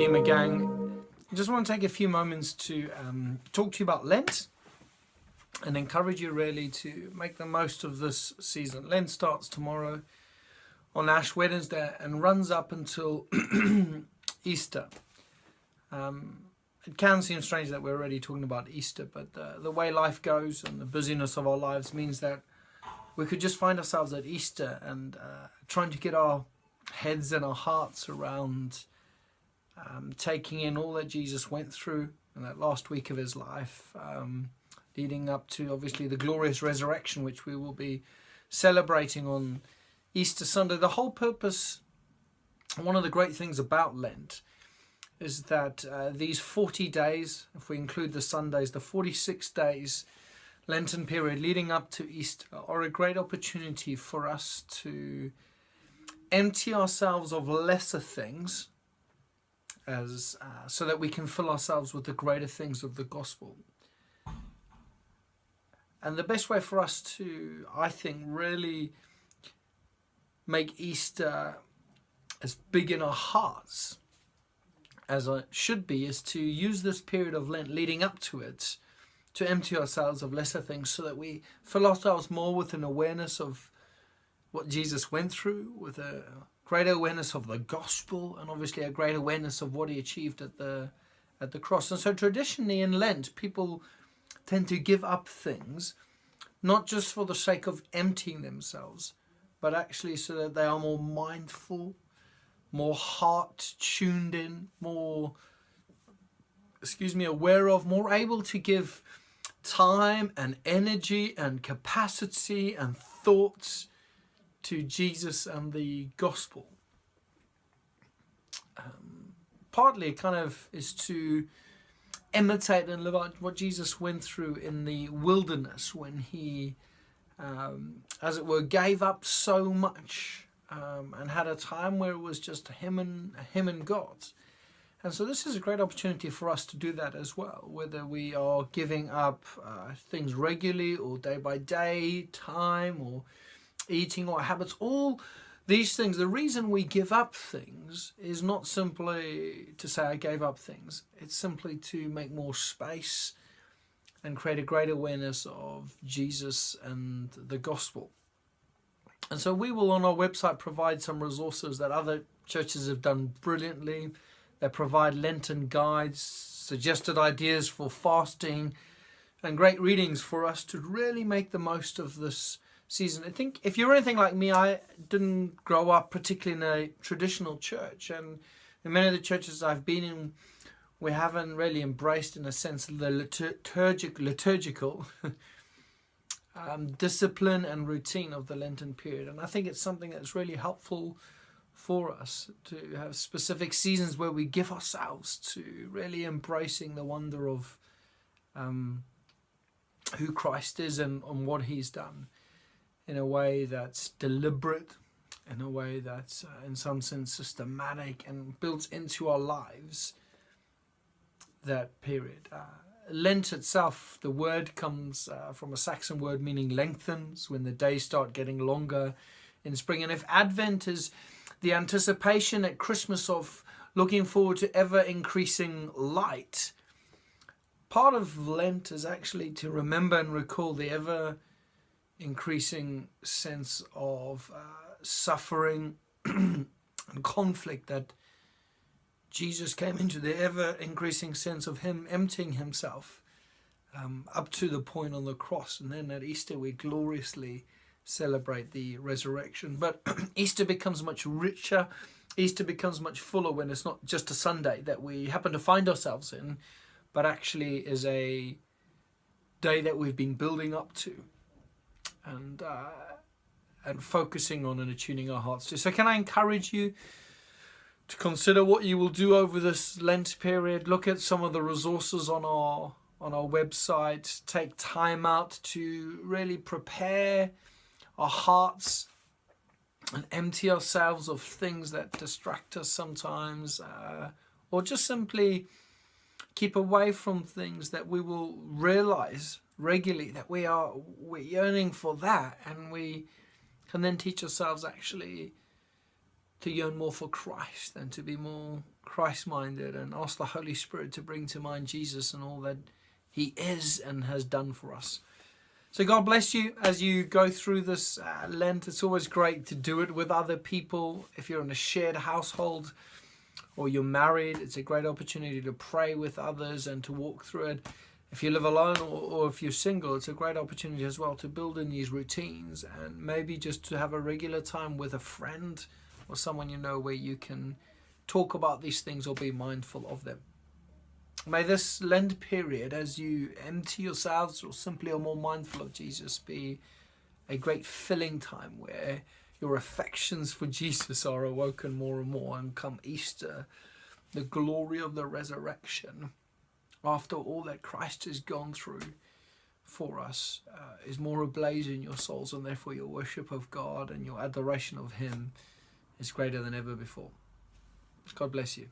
Redeemer Gang. I just want to take a few moments to talk to you about Lent and encourage you really to make the most of this season. Lent starts tomorrow on Ash Wednesday and runs up until Easter. It can seem strange that we're already talking about Easter, but the way life goes and the busyness of our lives means that we could just find ourselves at Easter and trying to get our heads and our hearts around taking in all that Jesus went through in that last week of his life, leading up to obviously the glorious resurrection, which we will be celebrating on Easter Sunday. The whole purpose, one of the great things about Lent, is that these 40 days, if we include the Sundays, the 46 days Lenten period leading up to Easter, are a great opportunity for us to empty ourselves of lesser things so that we can fill ourselves with the greater things of the gospel. And the best way for us to, I think, really make Easter as big in our hearts as it should be is to use this period of Lent leading up to it to empty ourselves of lesser things so that we fill ourselves more with an awareness of what Jesus went through, with a greater awareness of the gospel, and obviously a great awareness of what he achieved at the cross. And so traditionally in Lent, people tend to give up things, not just for the sake of emptying themselves, but actually so that they are more mindful, more heart tuned in, more, aware of, more able to give time and energy and capacity and thoughts to Jesus and the gospel. Partly it kind of is to imitate and live out what Jesus went through in the wilderness when he, as it were, gave up so much and had a time where it was just him and God. And so this is a great opportunity for us to do that as well, whether we are giving up things regularly or day by day, time or eating or habits, all these things. The reason we give up things is not simply to say I gave up things. It's simply to make more space and create a great awareness of Jesus and the gospel. And so we will on our website provide some resources that other churches have done brilliantly. They provide Lenten guides, suggested ideas for fasting, and great readings for us to really make the most of this season. I think if you're anything like me, I didn't grow up particularly in a traditional church, and in many of the churches I've been in, we haven't really embraced, in a sense, the liturgical discipline and routine of the Lenten period. And I think it's something that's really helpful for us to have specific seasons where we give ourselves to really embracing the wonder of who Christ is and what he's done in a way that's deliberate, in a way that's in some sense systematic and builds into our lives that period. Lent itself, the word comes from a Saxon word meaning lengthens, when the days start getting longer in spring. And if Advent is the anticipation at Christmas of looking forward to ever increasing light, part of Lent is actually to remember and recall the ever increasing sense of suffering and conflict that Jesus came into, the ever increasing sense of him emptying himself up to the point on the cross. And then at Easter we gloriously celebrate the resurrection. But Easter becomes much richer. Easter becomes much fuller when it's not just a Sunday that we happen to find ourselves in, but actually is a day that we've been building up to and focusing on and attuning our hearts to. So can I encourage you to consider what you will do over this Lent period? Look at some of the resources on our website. Take time out to really prepare our hearts and empty ourselves of things that distract us sometimes, or just simply keep away from things that we will realize regularly that we're yearning for that, and we can then teach ourselves actually to yearn more for Christ and to be more Christ-minded, and ask the Holy Spirit to bring to mind Jesus and all that he is and has done for us. So God bless you as you go through this Lent. It's always great to do it with other people. If you're in a shared household or you're married, it's a great opportunity to pray with others and to walk through it. If you live alone or if you're single, it's a great opportunity as well to build in these routines, and maybe just to have a regular time with a friend or someone you know where you can talk about these things or be mindful of them. May this Lent period, as you empty yourselves or simply are more mindful of Jesus, be a great filling time where your affections for Jesus are awoken more and more, and come Easter, the glory of the resurrection, after all that Christ has gone through for us, is more ablaze in your souls, and therefore your worship of God and your adoration of him is greater than ever before. God bless you.